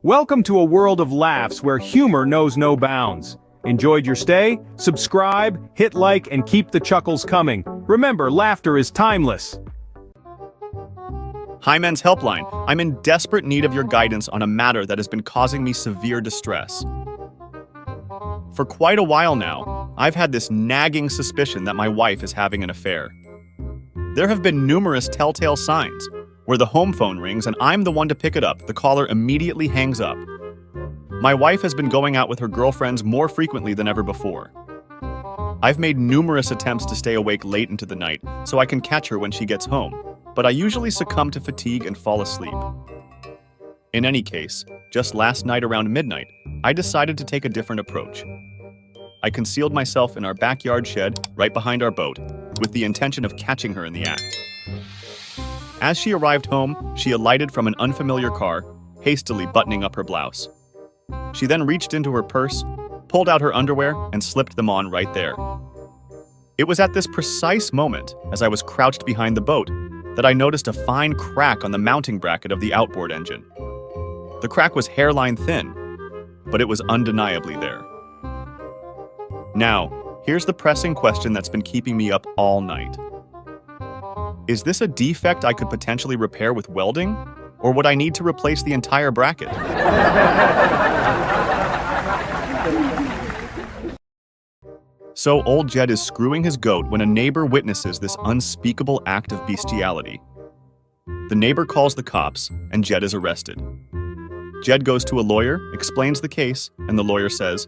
Welcome to a world of laughs where humor knows no bounds. Enjoyed your stay? Subscribe, hit like, and keep the chuckles coming. Remember, laughter is timeless. Hi, Men's Helpline. I'm in desperate need of your guidance on a matter that has been causing me severe distress. For quite a while now, I've had this nagging suspicion that my wife is having an affair. There have been numerous telltale signs, where the home phone rings and I'm the one to pick it up, the caller immediately hangs up. My wife has been going out with her girlfriends more frequently than ever before. I've made numerous attempts to stay awake late into the night so I can catch her when she gets home, but I usually succumb to fatigue and fall asleep. In any case, just last night around midnight, I decided to take a different approach. I concealed myself in our backyard shed right behind our boat, with the intention of catching her in the act. As she arrived home, she alighted from an unfamiliar car, hastily buttoning up her blouse. She then reached into her purse, pulled out her underwear, and slipped them on right there. It was at this precise moment, as I was crouched behind the boat, that I noticed a fine crack on the mounting bracket of the outboard engine. The crack was hairline thin, but it was undeniably there. Now, here's the pressing question that's been keeping me up all night. Is this a defect I could potentially repair with welding, or would I need to replace the entire bracket? So old Jed is screwing his goat when a neighbor witnesses this unspeakable act of bestiality. The neighbor calls the cops, and Jed is arrested. Jed goes to a lawyer, explains the case, and the lawyer says,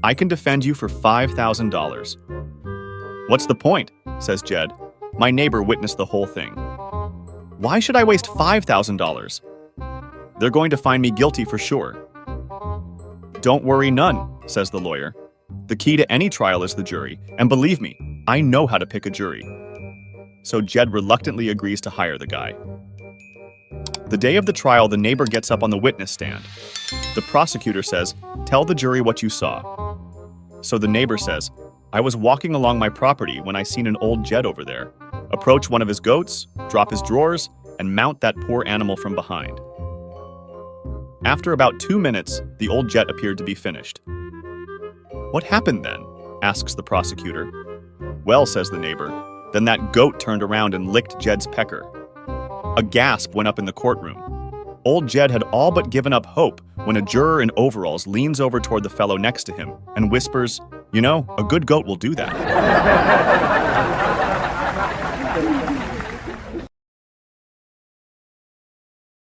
"I can defend you for $5,000. "What's the point?" says Jed. "My neighbor witnessed the whole thing." "Why should I waste $5,000? "They're going to find me guilty for sure." "Don't worry none," says the lawyer. "The key to any trial is the jury, and believe me, I know how to pick a jury." So Jed reluctantly agrees to hire the guy. The day of the trial, the neighbor gets up on the witness stand. The prosecutor says, "Tell the jury what you saw." So the neighbor says, "I was walking along my property when I seen an old Jed over there approach one of his goats, drop his drawers, and mount that poor animal from behind." After about 2 minutes, the old Jed appeared to be finished. "What happened then?" asks the prosecutor. "Well," says the neighbor, "then that goat turned around and licked Jed's pecker." A gasp went up in the courtroom. Old Jed had all but given up hope when a juror in overalls leans over toward the fellow next to him and whispers, "You know, a good goat will do that."